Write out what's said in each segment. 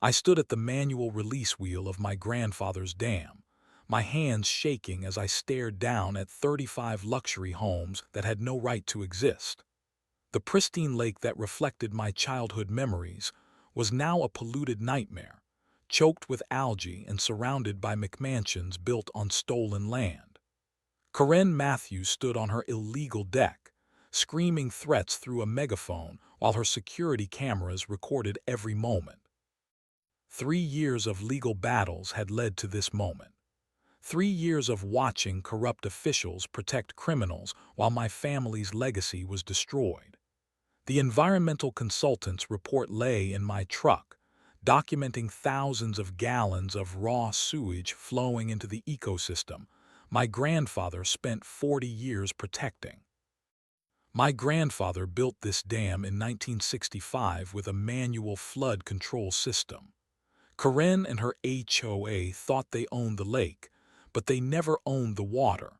I stood at the manual release wheel of my grandfather's dam, my hands shaking as I stared down at 35 luxury homes that had no right to exist. The pristine lake that reflected my childhood memories was now a polluted nightmare, choked with algae and surrounded by McMansions built on stolen land. Karen Matthews stood on her illegal deck, screaming threats through a megaphone while her security cameras recorded every moment. 3 years of legal battles had led to this moment. 3 years of watching corrupt officials protect criminals while my family's legacy was destroyed. The environmental consultant's report lay in my truck, documenting thousands of gallons of raw sewage flowing into the ecosystem my grandfather spent 40 years protecting. My grandfather built this dam in 1965 with a manual flood control system. Karen and her HOA thought they owned the lake, but they never owned the water.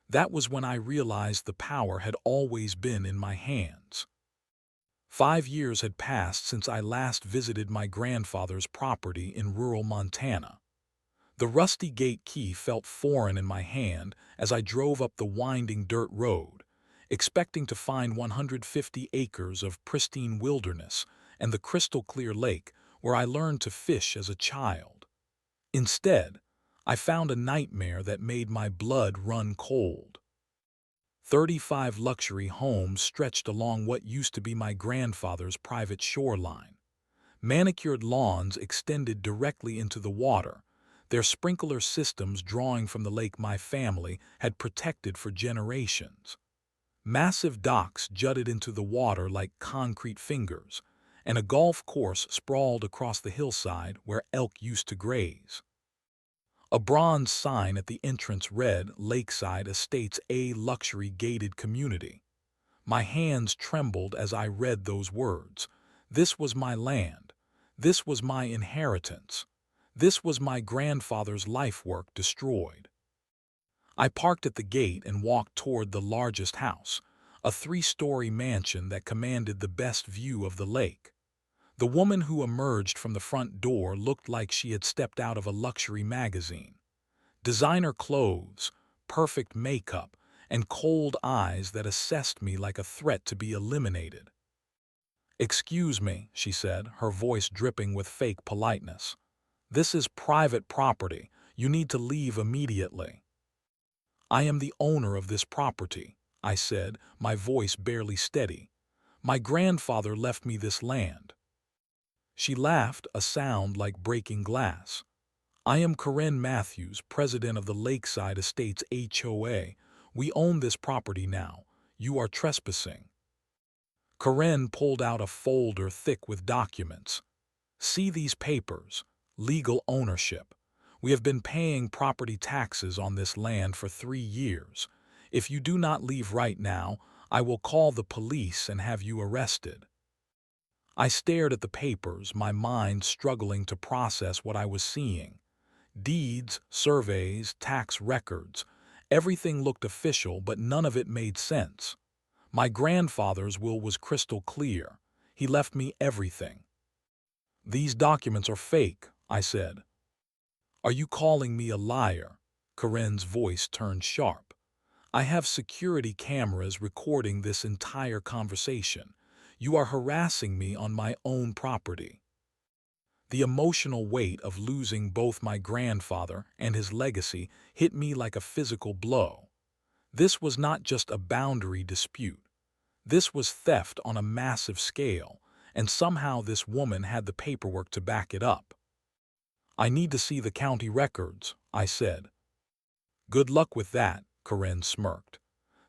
That was when I realized the power had always been in my hands. 5 years had passed since I last visited my grandfather's property in rural Montana. The rusty gate key felt foreign in my hand as I drove up the winding dirt road, expecting to find 150 acres of pristine wilderness and the crystal-clear lake where I learned to fish as a child. Instead, I found a nightmare that made my blood run cold. 35 luxury homes stretched along what used to be my grandfather's private shoreline. Manicured lawns extended directly into the water, their sprinkler systems drawing from the lake my family had protected for generations. Massive docks jutted into the water like concrete fingers, and a golf course sprawled across the hillside where elk used to graze. A bronze sign at the entrance read Lakeside Estates, a luxury gated community. My hands trembled as I read those words. This was my land. This was my inheritance. This was my grandfather's life work destroyed. I parked at the gate and walked toward the largest house, a 3-story mansion that commanded the best view of the lake. The woman who emerged from the front door looked like she had stepped out of a luxury magazine. Designer clothes, perfect makeup, and cold eyes that assessed me like a threat to be eliminated. "Excuse me," she said, her voice dripping with fake politeness. "This is private property. You need to leave immediately." "I am the owner of this property," I said, my voice barely steady. "My grandfather left me this land." She laughed, a sound like breaking glass. "I am Karen Matthews, president of the Lakeside Estates HOA. We own this property now. You are trespassing." Karen pulled out a folder thick with documents. "See these papers. Legal ownership. We have been paying property taxes on this land for 3 years. If you do not leave right now, I will call the police and have you arrested." I stared at the papers, my mind struggling to process what I was seeing. Deeds, surveys, tax records. Everything looked official, but none of it made sense. My grandfather's will was crystal clear. He left me everything. "These documents are fake," I said. "Are you calling me a liar?" Karen's voice turned sharp. "I have security cameras recording this entire conversation. You are harassing me on my own property." The emotional weight of losing both my grandfather and his legacy hit me like a physical blow. This was not just a boundary dispute. This was theft on a massive scale, and somehow this woman had the paperwork to back it up. "I need to see the county records," I said. "Good luck with that," Karen smirked.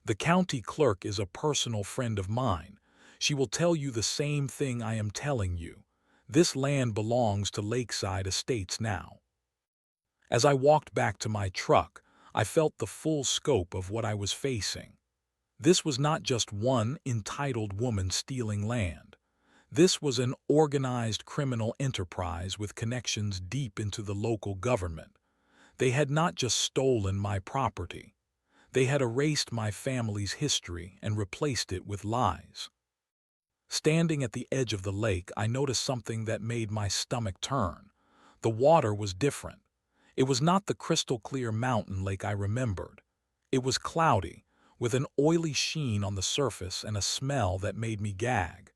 "The county clerk is a personal friend of mine. She will tell you the same thing I am telling you. This land belongs to Lakeside Estates now." As I walked back to my truck, I felt the full scope of what I was facing. This was not just one entitled woman stealing land. This was an organized criminal enterprise with connections deep into the local government. They had not just stolen my property. They had erased my family's history and replaced it with lies. Standing at the edge of the lake, I noticed something that made my stomach turn. The water was different. It was not the crystal-clear mountain lake I remembered. It was cloudy, with an oily sheen on the surface and a smell that made me gag.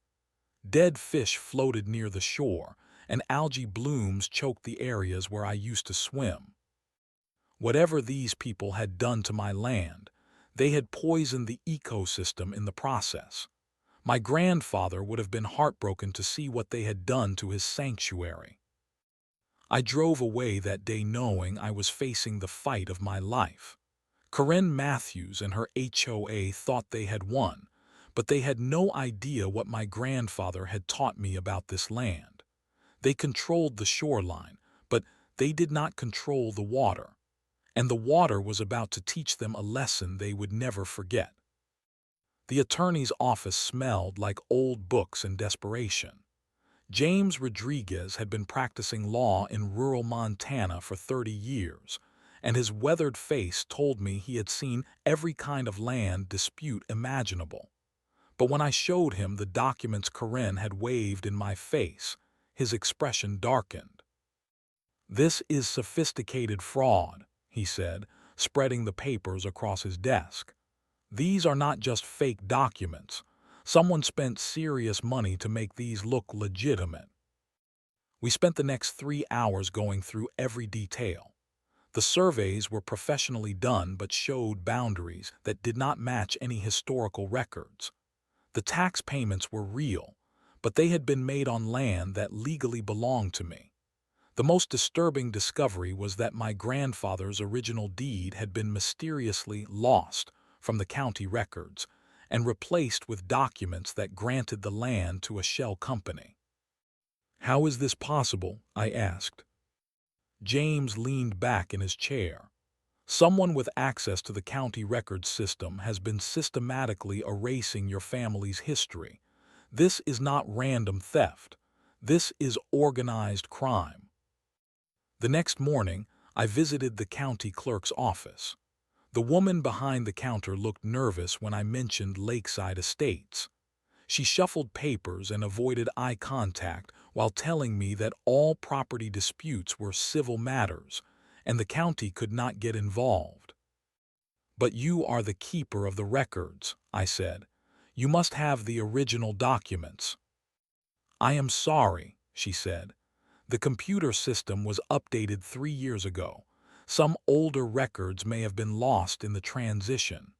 Dead fish floated near the shore, and algae blooms choked the areas where I used to swim. Whatever these people had done to my land, they had poisoned the ecosystem in the process. My grandfather would have been heartbroken to see what they had done to his sanctuary. I drove away that day knowing I was facing the fight of my life. Karen Matthews and her HOA thought they had won, but they had no idea what my grandfather had taught me about this land. They controlled the shoreline, but they did not control the water, and the water was about to teach them a lesson they would never forget. The attorney's office smelled like old books and desperation. James Rodriguez had been practicing law in rural Montana for 30 years, and his weathered face told me he had seen every kind of land dispute imaginable. But when I showed him the documents Karen had waved in my face, his expression darkened. "This is sophisticated fraud," he said, spreading the papers across his desk. "These are not just fake documents. Someone spent serious money to make these look legitimate." We spent the next 3 hours going through every detail. The surveys were professionally done but showed boundaries that did not match any historical records. The tax payments were real, but they had been made on land that legally belonged to me. The most disturbing discovery was that my grandfather's original deed had been mysteriously lost from the county records and replaced with documents that granted the land to a shell company. "How is this possible?" I asked. James leaned back in his chair. "Someone with access to the county records system has been systematically erasing your family's history. This is not random theft. This is organized crime." The next morning, I visited the county clerk's office. The woman behind the counter looked nervous when I mentioned Lakeside Estates. She shuffled papers and avoided eye contact while telling me that all property disputes were civil matters and the county could not get involved. "But you are the keeper of the records," I said. "You must have the original documents." "I am sorry," she said. "The computer system was updated 3 years ago. Some older records may have been lost in the transition."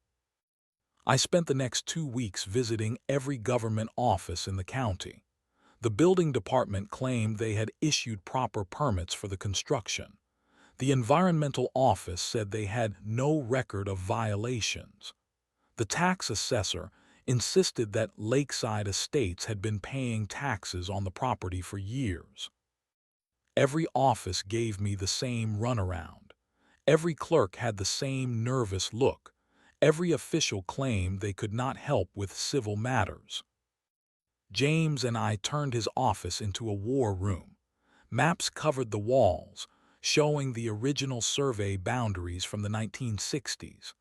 I spent the next 2 weeks visiting every government office in the county. The building department claimed they had issued proper permits for the construction. The environmental office said they had no record of violations. The tax assessor insisted that Lakeside Estates had been paying taxes on the property for years. Every office gave me the same runaround. Every clerk had the same nervous look. Every official claimed they could not help with civil matters. James and I turned his office into a war room. Maps covered the walls, showing the original survey boundaries from the 1960s.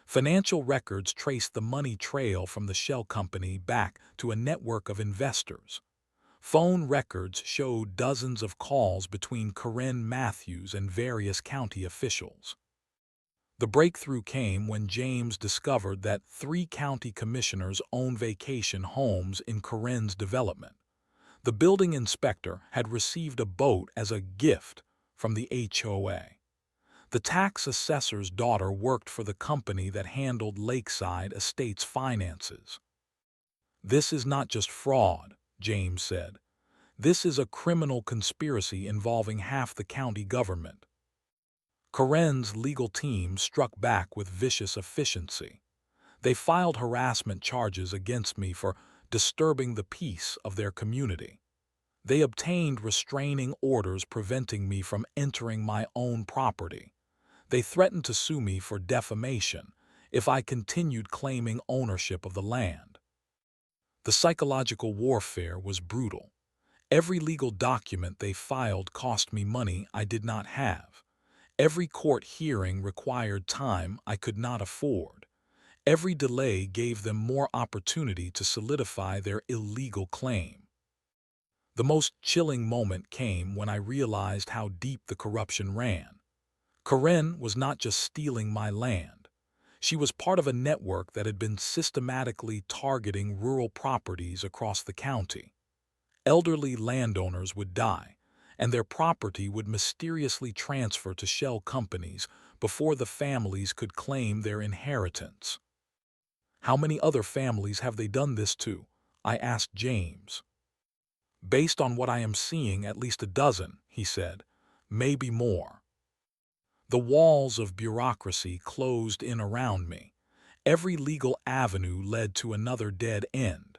Financial records traced the money trail from the shell company back to a network of investors. Phone records showed dozens of calls between Karen Matthews and various county officials. The breakthrough came when James discovered that 3 county commissioners owned vacation homes in Karen's development. The building inspector had received a boat as a gift from the HOA. The tax assessor's daughter worked for the company that handled Lakeside Estates' finances. "This is not just fraud," James said. "This is a criminal conspiracy involving half the county government." Karen's legal team struck back with vicious efficiency. They filed harassment charges against me for disturbing the peace of their community. They obtained restraining orders preventing me from entering my own property. They threatened to sue me for defamation if I continued claiming ownership of the land. The psychological warfare was brutal. Every legal document they filed cost me money I did not have. Every court hearing required time I could not afford. Every delay gave them more opportunity to solidify their illegal claim. The most chilling moment came when I realized how deep the corruption ran. Karen was not just stealing my land. She was part of a network that had been systematically targeting rural properties across the county. Elderly landowners would die, and their property would mysteriously transfer to shell companies before the families could claim their inheritance. "How many other families have they done this to?" I asked James. "Based on what I am seeing, at least a dozen," he said. "Maybe more." The walls of bureaucracy closed in around me. Every legal avenue led to another dead end.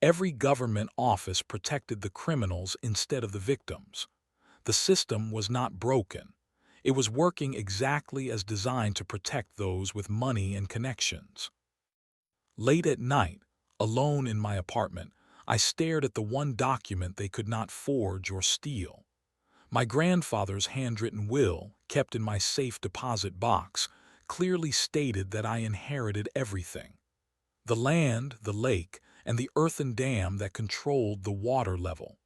Every government office protected the criminals instead of the victims. The system was not broken. It was working exactly as designed to protect those with money and connections. Late at night, alone in my apartment, I stared at the one document they could not forge or steal. My grandfather's handwritten will, kept in my safe deposit box, clearly stated that I inherited everything: the land, the lake, and the earthen dam that controlled the water level.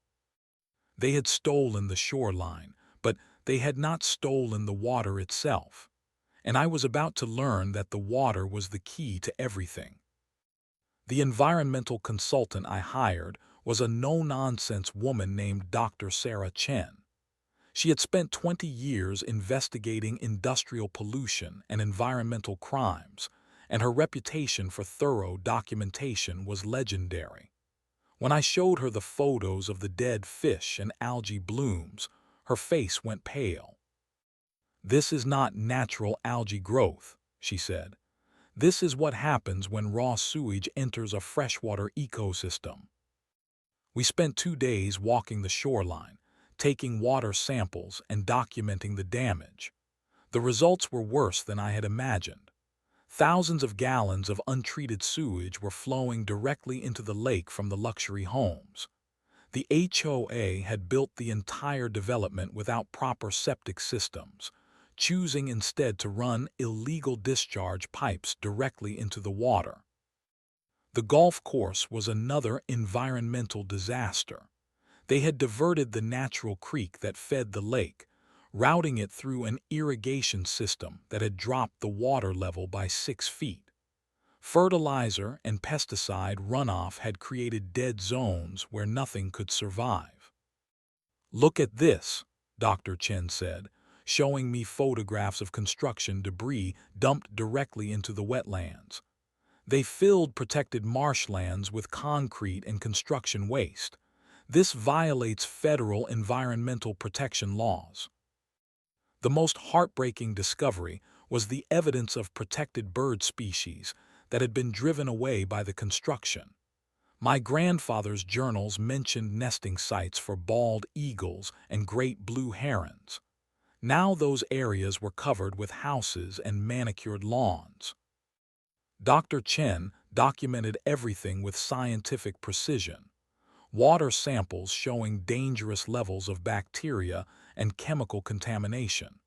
They had stolen the shoreline, but they had not stolen the water itself. And I was about to learn that the water was the key to everything. The environmental consultant I hired was a no-nonsense woman named Dr. Sarah Chen. She had spent 20 years investigating industrial pollution and environmental crimes, and her reputation for thorough documentation was legendary. When I showed her the photos of the dead fish and algae blooms, her face went pale. "This is not natural algae growth," she said. "This is what happens when raw sewage enters a freshwater ecosystem." We spent 2 days walking the shoreline, taking water samples and documenting the damage. The results were worse than I had imagined. Thousands of gallons of untreated sewage were flowing directly into the lake from the luxury homes. The HOA had built the entire development without proper septic systems, choosing instead to run illegal discharge pipes directly into the water. The golf course was another environmental disaster. They had diverted the natural creek that fed the lake, routing it through an irrigation system that had dropped the water level by 6 feet. Fertilizer and pesticide runoff had created dead zones where nothing could survive. "Look at this," Dr. Chen said, showing me photographs of construction debris dumped directly into the wetlands. They filled protected marshlands with concrete and construction waste. This violates federal environmental protection laws. The most heartbreaking discovery was the evidence of protected bird species that had been driven away by the construction. My grandfather's journals mentioned nesting sites for bald eagles and great blue herons. Now those areas were covered with houses and manicured lawns. Dr. Chen documented everything with scientific precision. Water samples showing dangerous levels of bacteria and chemical contamination.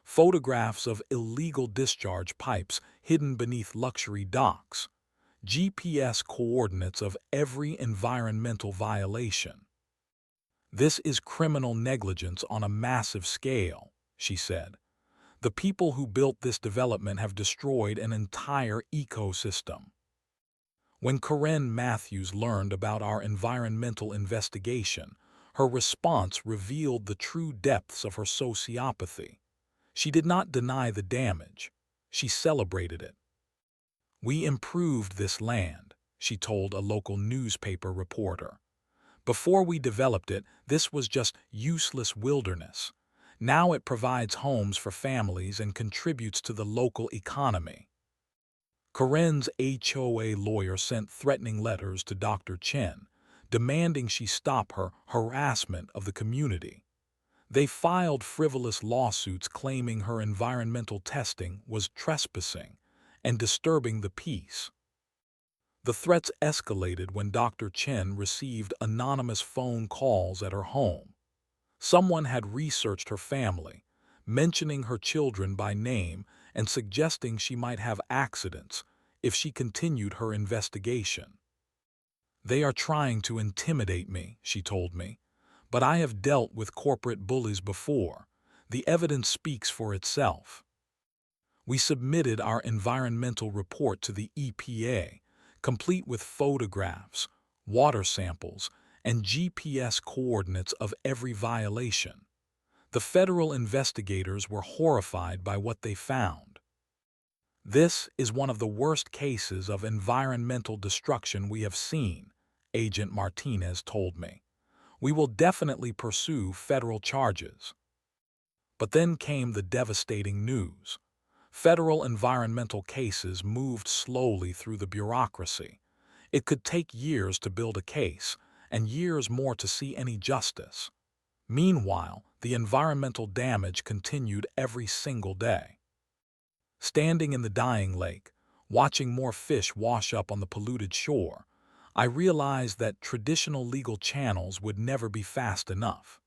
Photographs of illegal discharge pipes hidden beneath luxury docks. GPS coordinates of every environmental violation. "This is criminal negligence on a massive scale," she said. "The people who built this development have destroyed an entire ecosystem." When Karen Matthews learned about our environmental investigation, her response revealed the true depths of her sociopathy. She did not deny the damage. She celebrated it. "We improved this land," she told a local newspaper reporter. "Before we developed it, this was just useless wilderness. Now it provides homes for families and contributes to the local economy." Karen's HOA lawyer sent threatening letters to Dr. Chen, demanding she stop her harassment of the community. They filed frivolous lawsuits claiming her environmental testing was trespassing and disturbing the peace. The threats escalated when Dr. Chen received anonymous phone calls at her home. Someone had researched her family, mentioning her children by name and suggesting she might have accidents, if she continued her investigation. "They are trying to intimidate me," she told me. "But I have dealt with corporate bullies before. The evidence speaks for itself." We submitted our environmental report to the EPA, complete with photographs, water samples, and GPS coordinates of every violation. The federal investigators were horrified by what they found. "This is one of the worst cases of environmental destruction we have seen," Agent Martinez told me. "We will definitely pursue federal charges." But then came the devastating news. Federal environmental cases moved slowly through the bureaucracy. It could take years to build a case, and years more to see any justice. Meanwhile, the environmental damage continued every single day. Standing in the dying lake, watching more fish wash up on the polluted shore, I realized that traditional legal channels would never be fast enough.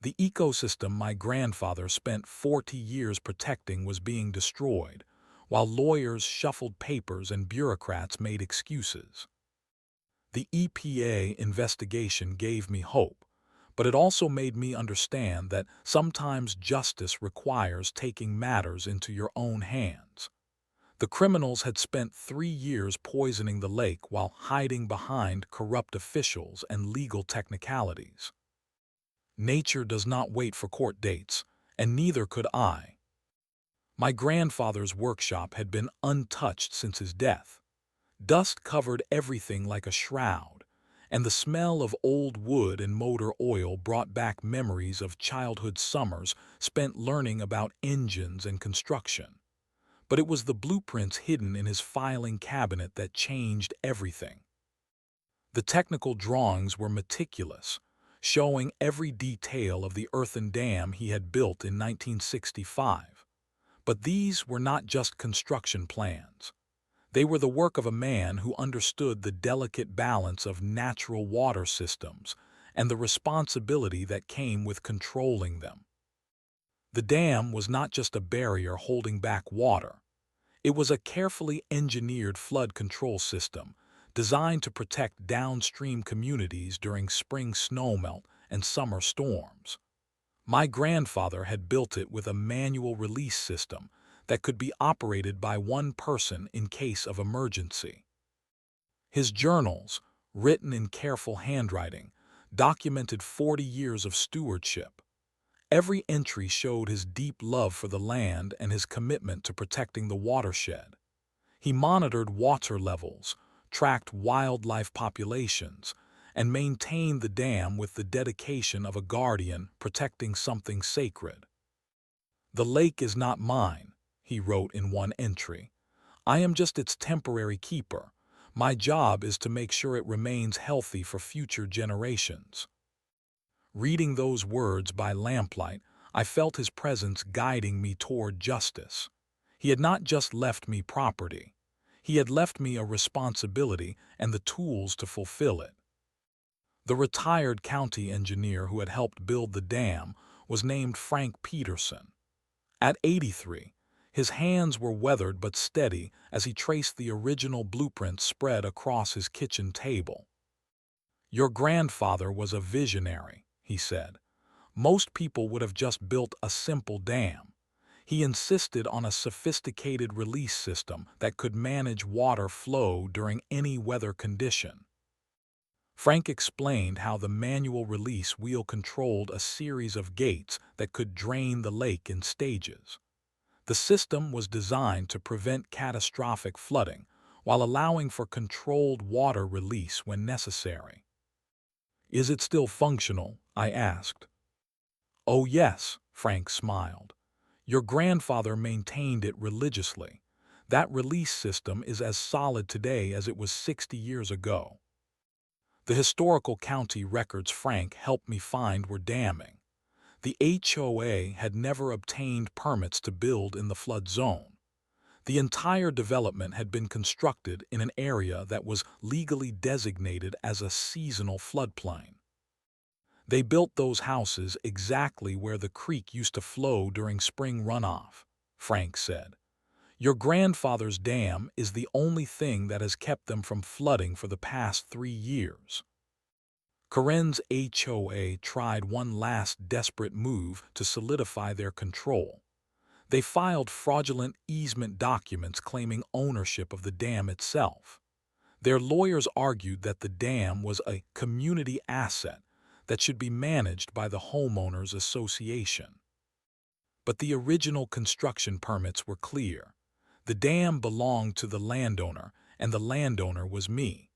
The ecosystem my grandfather spent 40 years protecting was being destroyed, while lawyers shuffled papers and bureaucrats made excuses. The EPA investigation gave me hope, but it also made me understand that sometimes justice requires taking matters into your own hands. The criminals had spent 3 years poisoning the lake while hiding behind corrupt officials and legal technicalities. Nature does not wait for court dates, and neither could I. My grandfather's workshop had been untouched since his death. Dust covered everything like a shroud, and the smell of old wood and motor oil brought back memories of childhood summers spent learning about engines and construction. But it was the blueprints hidden in his filing cabinet that changed everything. The technical drawings were meticulous, showing every detail of the earthen dam he had built in 1965. But these were not just construction plans. They were the work of a man who understood the delicate balance of natural water systems and the responsibility that came with controlling them. The dam was not just a barrier holding back water. It was a carefully engineered flood control system designed to protect downstream communities during spring snowmelt and summer storms. My grandfather had built it with a manual release system that could be operated by one person in case of emergency. His journals, written in careful handwriting, documented 40 years of stewardship. Every entry showed his deep love for the land and his commitment to protecting the watershed. He monitored water levels, tracked wildlife populations, and maintained the dam with the dedication of a guardian protecting something sacred. "The lake is not mine," he wrote in one entry. "I am just its temporary keeper. My job is to make sure it remains healthy for future generations." Reading those words by lamplight, I felt his presence guiding me toward justice. He had not just left me property. He had left me a responsibility and the tools to fulfill it. The retired county engineer who had helped build the dam was named Frank Peterson. At 83, his hands were weathered but steady as he traced the original blueprint spread across his kitchen table. "Your grandfather was a visionary," he said. "Most people would have just built a simple dam. He insisted on a sophisticated release system that could manage water flow during any weather condition." Frank explained how the manual release wheel controlled a series of gates that could drain the lake in stages. The system was designed to prevent catastrophic flooding while allowing for controlled water release when necessary. "Is it still functional?" I asked. "Oh yes," Frank smiled. "Your grandfather maintained it religiously. That release system is as solid today as it was 60 years ago." The historical county records Frank helped me find were damning. The HOA had never obtained permits to build in the flood zone. The entire development had been constructed in an area that was legally designated as a seasonal floodplain. "They built those houses exactly where the creek used to flow during spring runoff," Frank said. Your grandfather's dam is the only thing that has kept them from flooding for the past 3 years. Karen's HOA tried one last desperate move to solidify their control. They filed fraudulent easement documents claiming ownership of the dam itself. Their lawyers argued that the dam was a community asset that should be managed by the homeowners association. But the original construction permits were clear. The dam belonged to the landowner, and the landowner was me.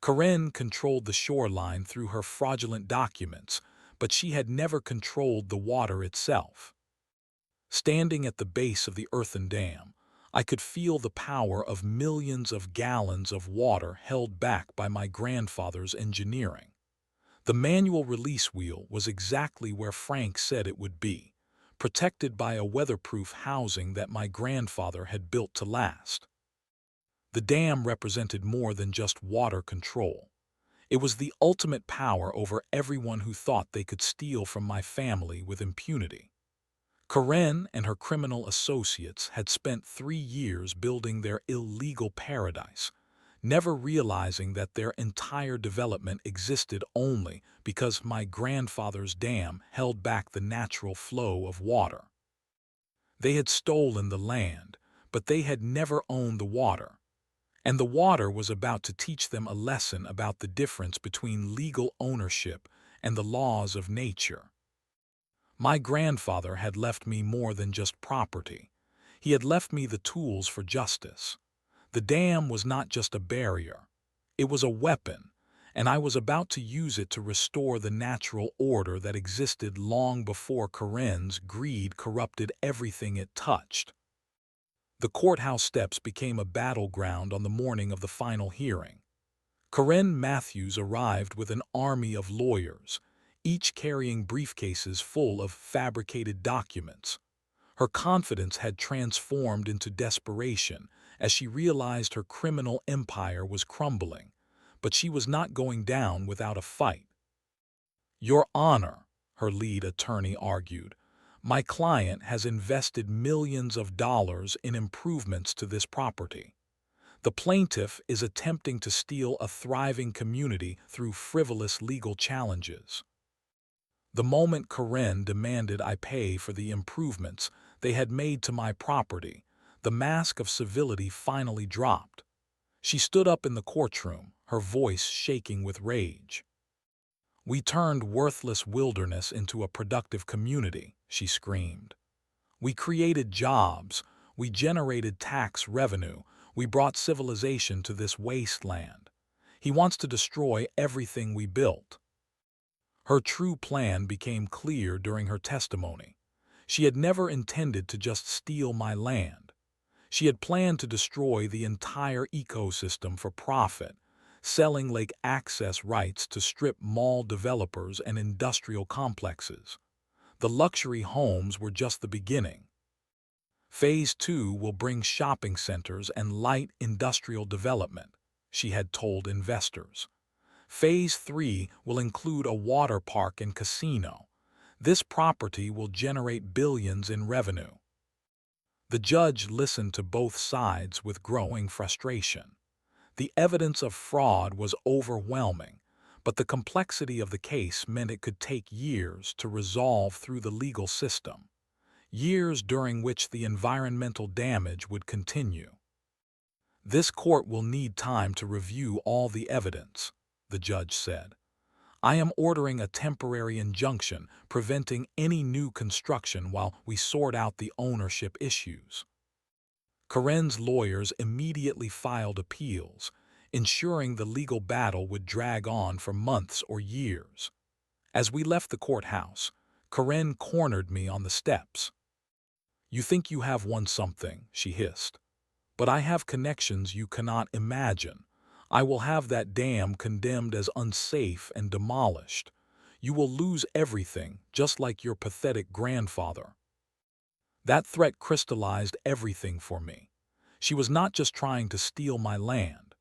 Karen controlled the shoreline through her fraudulent documents, but she had never controlled the water itself. Standing at the base of the earthen dam, I could feel the power of millions of gallons of water held back by my grandfather's engineering. The manual release wheel was exactly where Frank said it would be, protected by a weatherproof housing that my grandfather had built to last. The dam represented more than just water control. It was the ultimate power over everyone who thought they could steal from my family with impunity. Karen and her criminal associates had spent 3 years building their illegal paradise, never realizing that their entire development existed only because my grandfather's dam held back the natural flow of water. They had stolen the land, but they had never owned the water. And the water was about to teach them a lesson about the difference between legal ownership and the laws of nature. My grandfather had left me more than just property. He had left me the tools for justice. The dam was not just a barrier. It was a weapon, and I was about to use it to restore the natural order that existed long before Karen's greed corrupted everything it touched. The courthouse steps became a battleground on the morning of the final hearing. Karen Matthews arrived with an army of lawyers, each carrying briefcases full of fabricated documents. Her confidence had transformed into desperation as she realized her criminal empire was crumbling, but she was not going down without a fight. "Your Honor," her lead attorney argued, "my client has invested millions of dollars in improvements to this property. The plaintiff is attempting to steal a thriving community through frivolous legal challenges." The moment Karen demanded I pay for the improvements they had made to my property, the mask of civility finally dropped. She stood up in the courtroom, her voice shaking with rage. "We turned worthless wilderness into a productive community," she screamed. "We created jobs, we generated tax revenue, we brought civilization to this wasteland. He wants to destroy everything we built." Her true plan became clear during her testimony. She had never intended to just steal my land. She had planned to destroy the entire ecosystem for profit, selling lake access rights to strip mall developers and industrial complexes. The luxury homes were just the beginning. Phase 2 will bring shopping centers and light industrial development, she had told investors. Phase 3 will include a water park and casino. This property will generate billions in revenue. The judge listened to both sides with growing frustration. The evidence of fraud was overwhelming, but the complexity of the case meant it could take years to resolve through the legal system, years during which the environmental damage would continue. "This court will need time to review all the evidence," the judge said. "I am ordering a temporary injunction preventing any new construction while we sort out the ownership issues." Karen's lawyers immediately filed appeals, ensuring the legal battle would drag on for months or years. As we left the courthouse, Karen cornered me on the steps. "You think you have won something," she hissed. "But I have connections you cannot imagine. I will have that dam condemned as unsafe and demolished. You will lose everything, just like your pathetic grandfather." That threat crystallized everything for me. She was not just trying to steal my land.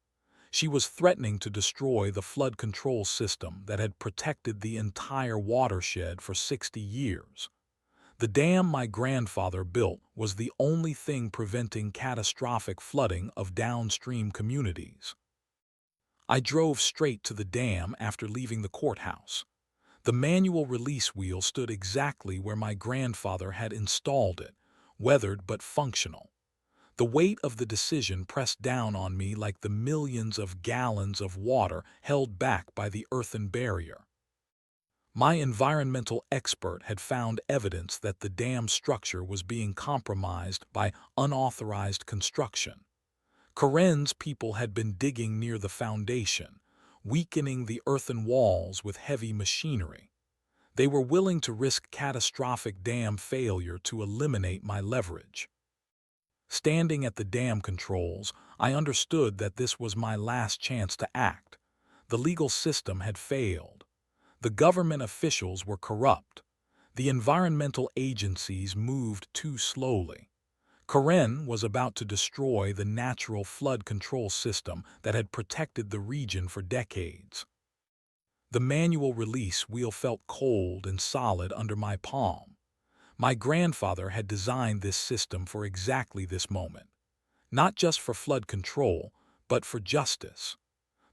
She was threatening to destroy the flood control system that had protected the entire watershed for 60 years. The dam my grandfather built was the only thing preventing catastrophic flooding of downstream communities. I drove straight to the dam after leaving the courthouse. The manual release wheel stood exactly where my grandfather had installed it, weathered but functional. The weight of the decision pressed down on me like the millions of gallons of water held back by the earthen barrier. My environmental expert had found evidence that the dam structure was being compromised by unauthorized construction. Karen's people had been digging near the foundation, weakening the earthen walls with heavy machinery. They were willing to risk catastrophic dam failure to eliminate my leverage. Standing at the dam controls, I understood that this was my last chance to act. The legal system had failed. The government officials were corrupt. The environmental agencies moved too slowly. Karen was about to destroy the natural flood control system that had protected the region for decades. The manual release wheel felt cold and solid under my palm. My grandfather had designed this system for exactly this moment, not just for flood control, but for justice.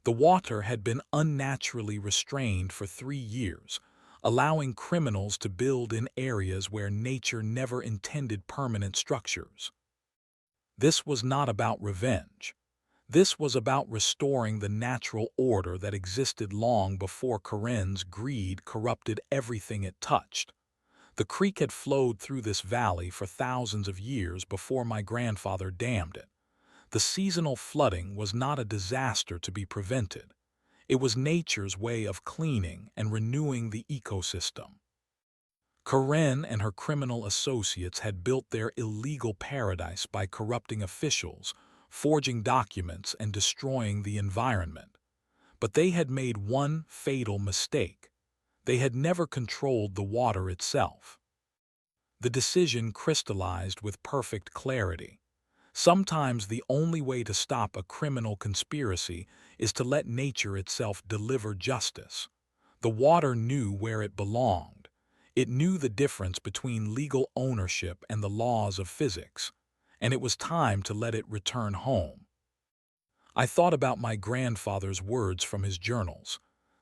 The water had been unnaturally restrained for 3 years, allowing criminals to build in areas where nature never intended permanent structures. This was not about revenge. This was about restoring the natural order that existed long before Karen's greed corrupted everything it touched. The creek had flowed through this valley for thousands of years before my grandfather dammed it. The seasonal flooding was not a disaster to be prevented. It was nature's way of cleaning and renewing the ecosystem. Karen and her criminal associates had built their illegal paradise by corrupting officials, forging documents, and destroying the environment. But they had made one fatal mistake. They had never controlled the water itself. The decision crystallized with perfect clarity. Sometimes the only way to stop a criminal conspiracy is to let nature itself deliver justice. The water knew where it belonged. It knew the difference between legal ownership and the laws of physics, and it was time to let it return home. I thought about my grandfather's words from his journals.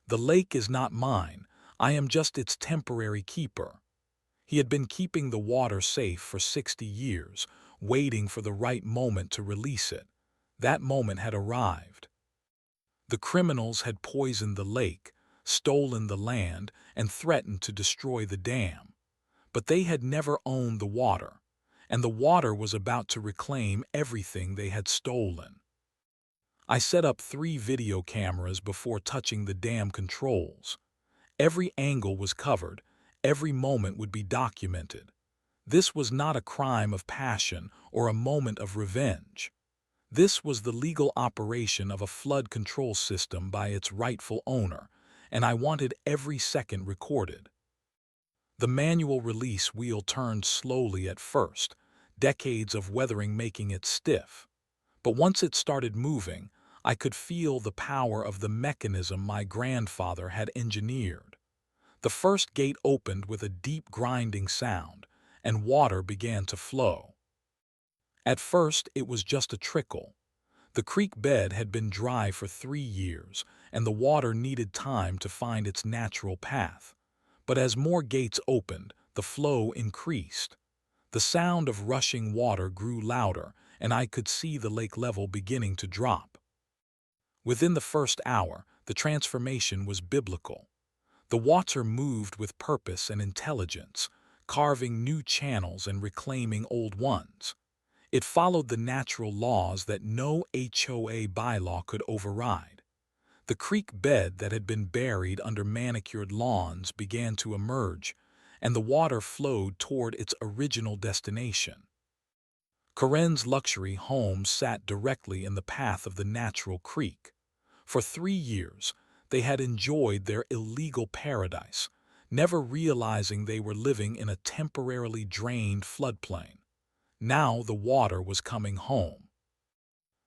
"The lake is not mine. I am just its temporary keeper." He had been keeping the water safe for 60 years, waiting for the right moment to release it. That moment had arrived. The criminals had poisoned the lake, stolen the land, and threatened to destroy the dam. But they had never owned the water, and the water was about to reclaim everything they had stolen. I set up 3 video cameras before touching the dam controls. Every angle was covered, every moment would be documented. This was not a crime of passion or a moment of revenge. This was the legal operation of a flood control system by its rightful owner, and I wanted every second recorded. The manual release wheel turned slowly at first, decades of weathering making it stiff. But once it started moving, I could feel the power of the mechanism my grandfather had engineered. The first gate opened with a deep grinding sound, and water began to flow. At first, it was just a trickle. The creek bed had been dry for 3 years, and the water needed time to find its natural path. But as more gates opened, the flow increased. The sound of rushing water grew louder, and I could see the lake level beginning to drop. Within the first hour, the transformation was biblical. The water moved with purpose and intelligence, carving new channels and reclaiming old ones. It followed the natural laws that no HOA bylaw could override. The creek bed that had been buried under manicured lawns began to emerge, and the water flowed toward its original destination. Karen's luxury home sat directly in the path of the natural creek. For 3 years, they had enjoyed their illegal paradise, never realizing they were living in a temporarily drained floodplain. Now the water was coming home.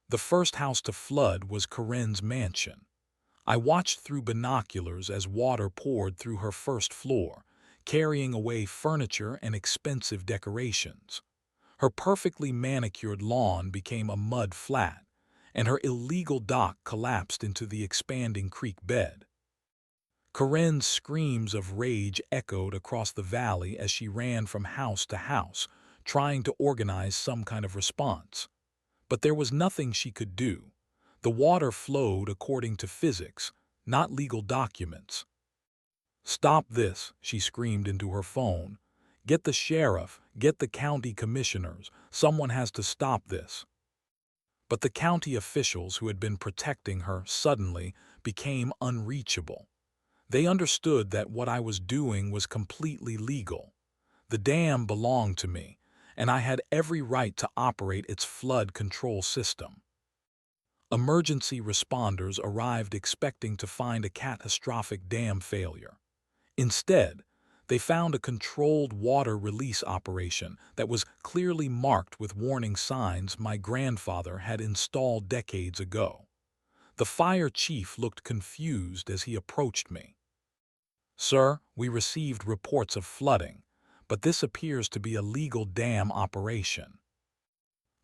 The first house to flood was Karen's mansion. I watched through binoculars as water poured through her first floor, carrying away furniture and expensive decorations. Her perfectly manicured lawn became a mud flat, and her illegal dock collapsed into the expanding creek bed. Karen's screams of rage echoed across the valley as she ran from house to house, trying to organize some kind of response. But there was nothing she could do. The water flowed according to physics, not legal documents. "Stop this," she screamed into her phone. "Get the sheriff, get the county commissioners. Someone has to stop this." But the county officials who had been protecting her suddenly became unreachable. They understood that what I was doing was completely legal. The dam belonged to me, and I had every right to operate its flood control system. Emergency responders arrived expecting to find a catastrophic dam failure. Instead, they found a controlled water release operation that was clearly marked with warning signs my grandfather had installed decades ago. The fire chief looked confused as he approached me. "Sir, we received reports of flooding, but this appears to be a legal dam operation."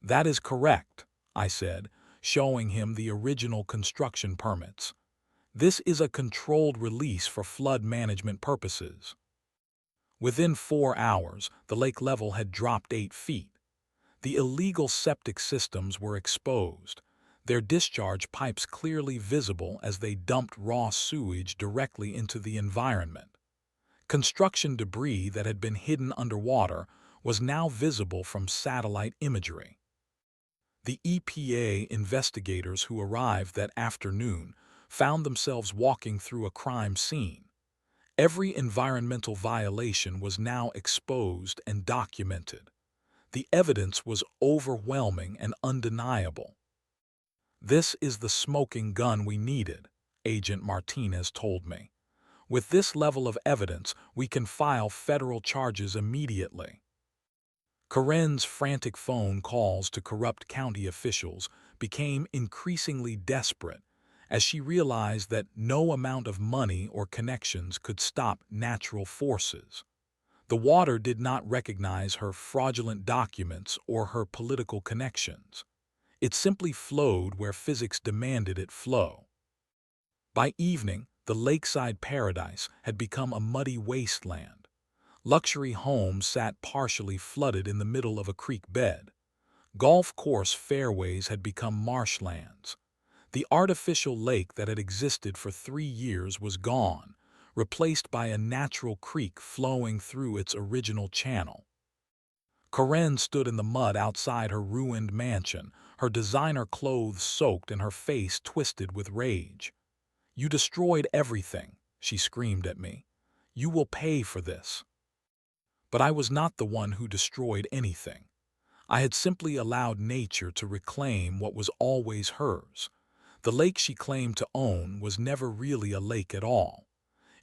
"That is correct," I said, showing him the original construction permits. "This is a controlled release for flood management purposes." Within 4 hours, the lake level had dropped 8 feet. The illegal septic systems were exposed, their discharge pipes clearly visible as they dumped raw sewage directly into the environment. Construction debris that had been hidden underwater was now visible from satellite imagery. The EPA investigators who arrived that afternoon found themselves walking through a crime scene. Every environmental violation was now exposed and documented. The evidence was overwhelming and undeniable. "This is the smoking gun we needed," Agent Martinez told me. "With this level of evidence, we can file federal charges immediately." Karen's frantic phone calls to corrupt county officials became increasingly desperate as she realized that no amount of money or connections could stop natural forces. The water did not recognize her fraudulent documents or her political connections. It simply flowed where physics demanded it flow. By evening, the lakeside paradise had become a muddy wasteland. Luxury homes sat partially flooded in the middle of a creek bed. Golf course fairways had become marshlands. The artificial lake that had existed for 3 years was gone, replaced by a natural creek flowing through its original channel. Karen stood in the mud outside her ruined mansion, her designer clothes soaked and her face twisted with rage. "You destroyed everything," she screamed at me. "You will pay for this." But I was not the one who destroyed anything. I had simply allowed nature to reclaim what was always hers. The lake she claimed to own was never really a lake at all.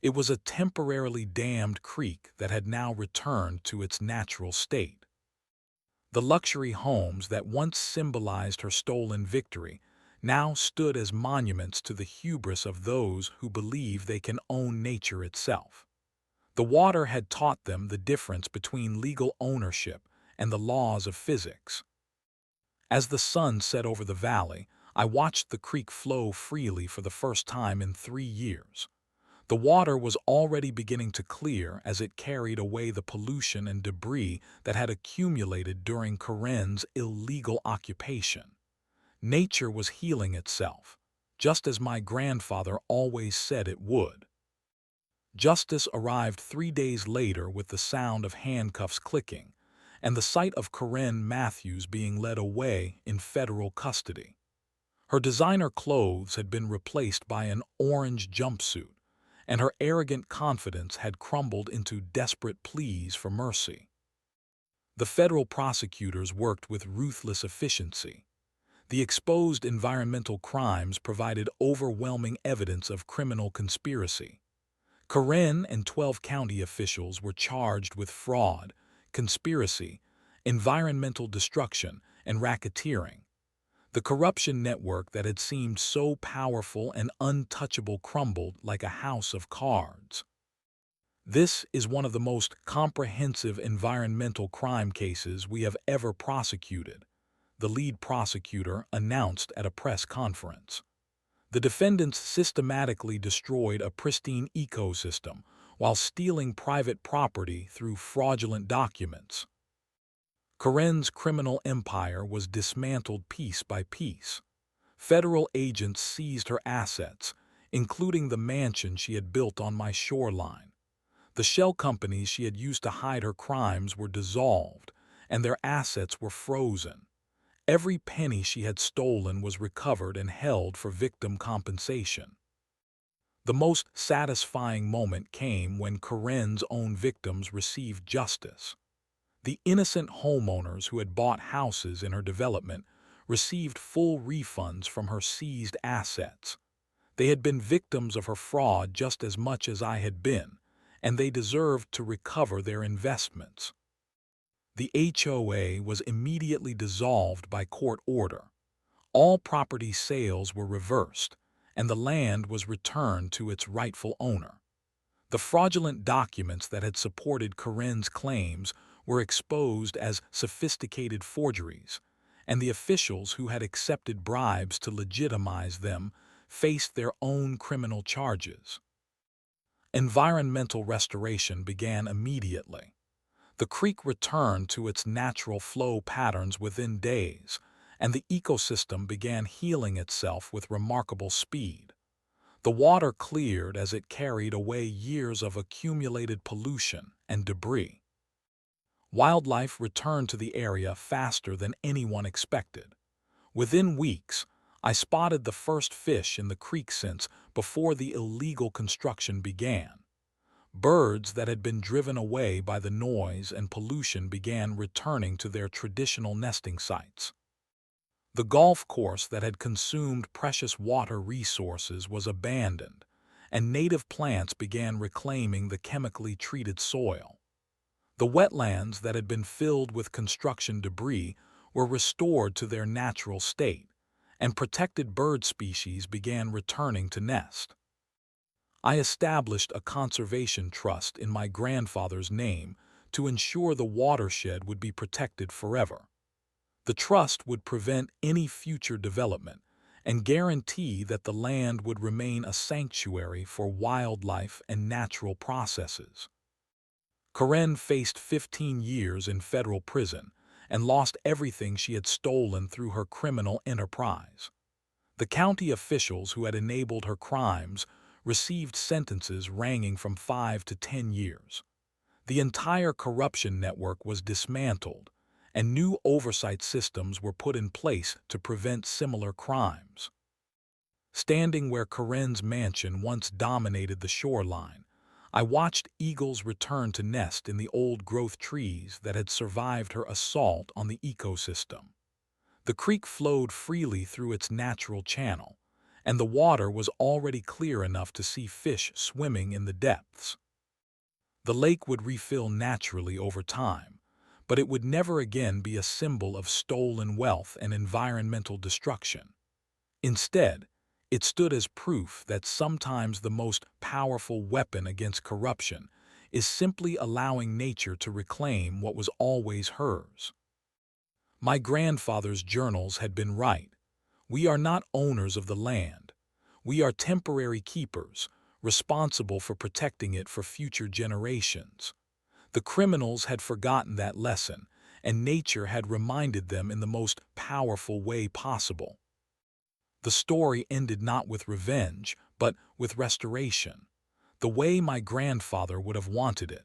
It was a temporarily dammed creek that had now returned to its natural state. The luxury homes that once symbolized her stolen victory now stood as monuments to the hubris of those who believe they can own nature itself. The water had taught them the difference between legal ownership and the laws of physics. As the sun set over the valley, I watched the creek flow freely for the first time in 3 years. The water was already beginning to clear as it carried away the pollution and debris that had accumulated during Karen's illegal occupation. Nature was healing itself, just as my grandfather always said it would. Justice arrived 3 days later with the sound of handcuffs clicking, and the sight of Karen Matthews being led away in federal custody. Her designer clothes had been replaced by an orange jumpsuit, and her arrogant confidence had crumbled into desperate pleas for mercy. The federal prosecutors worked with ruthless efficiency. The exposed environmental crimes provided overwhelming evidence of criminal conspiracy. Karen and 12 county officials were charged with fraud, conspiracy, environmental destruction, and racketeering. The corruption network that had seemed so powerful and untouchable crumbled like a house of cards. This is one of the most comprehensive environmental crime cases we have ever prosecuted, the lead prosecutor announced at a press conference. The defendants systematically destroyed a pristine ecosystem while stealing private property through fraudulent documents. Karen's criminal empire was dismantled piece by piece. Federal agents seized her assets, including the mansion she had built on my shoreline. The shell companies she had used to hide her crimes were dissolved, and their assets were frozen. Every penny she had stolen was recovered and held for victim compensation. The most satisfying moment came when Karen's own victims received justice. The innocent homeowners who had bought houses in her development received full refunds from her seized assets. They had been victims of her fraud just as much as I had been, and they deserved to recover their investments. The HOA was immediately dissolved by court order. All property sales were reversed, and the land was returned to its rightful owner. The fraudulent documents that had supported Karen's claims were exposed as sophisticated forgeries, and the officials who had accepted bribes to legitimize them faced their own criminal charges. Environmental restoration began immediately. The creek returned to its natural flow patterns within days, and the ecosystem began healing itself with remarkable speed. The water cleared as it carried away years of accumulated pollution and debris. Wildlife returned to the area faster than anyone expected. Within weeks, I spotted the first fish in the creek since before the illegal construction began. Birds that had been driven away by the noise and pollution began returning to their traditional nesting sites. The golf course that had consumed precious water resources was abandoned, and native plants began reclaiming the chemically treated soil. The wetlands that had been filled with construction debris were restored to their natural state, and protected bird species began returning to nest. I established a conservation trust in my grandfather's name to ensure the watershed would be protected forever. The trust would prevent any future development and guarantee that the land would remain a sanctuary for wildlife and natural processes. Karen faced 15 years in federal prison and lost everything she had stolen through her criminal enterprise. The county officials who had enabled her crimes received sentences ranging from 5 to 10 years. The entire corruption network was dismantled, and new oversight systems were put in place to prevent similar crimes. Standing where Karen's mansion once dominated the shoreline, I watched eagles return to nest in the old-growth trees that had survived her assault on the ecosystem. The creek flowed freely through its natural channel, and the water was already clear enough to see fish swimming in the depths. The lake would refill naturally over time, but it would never again be a symbol of stolen wealth and environmental destruction. Instead, it stood as proof that sometimes the most powerful weapon against corruption is simply allowing nature to reclaim what was always hers. My grandfather's journals had been right. We are not owners of the land. We are temporary keepers, responsible for protecting it for future generations. The criminals had forgotten that lesson, and nature had reminded them in the most powerful way possible. The story ended not with revenge, but with restoration, the way my grandfather would have wanted it.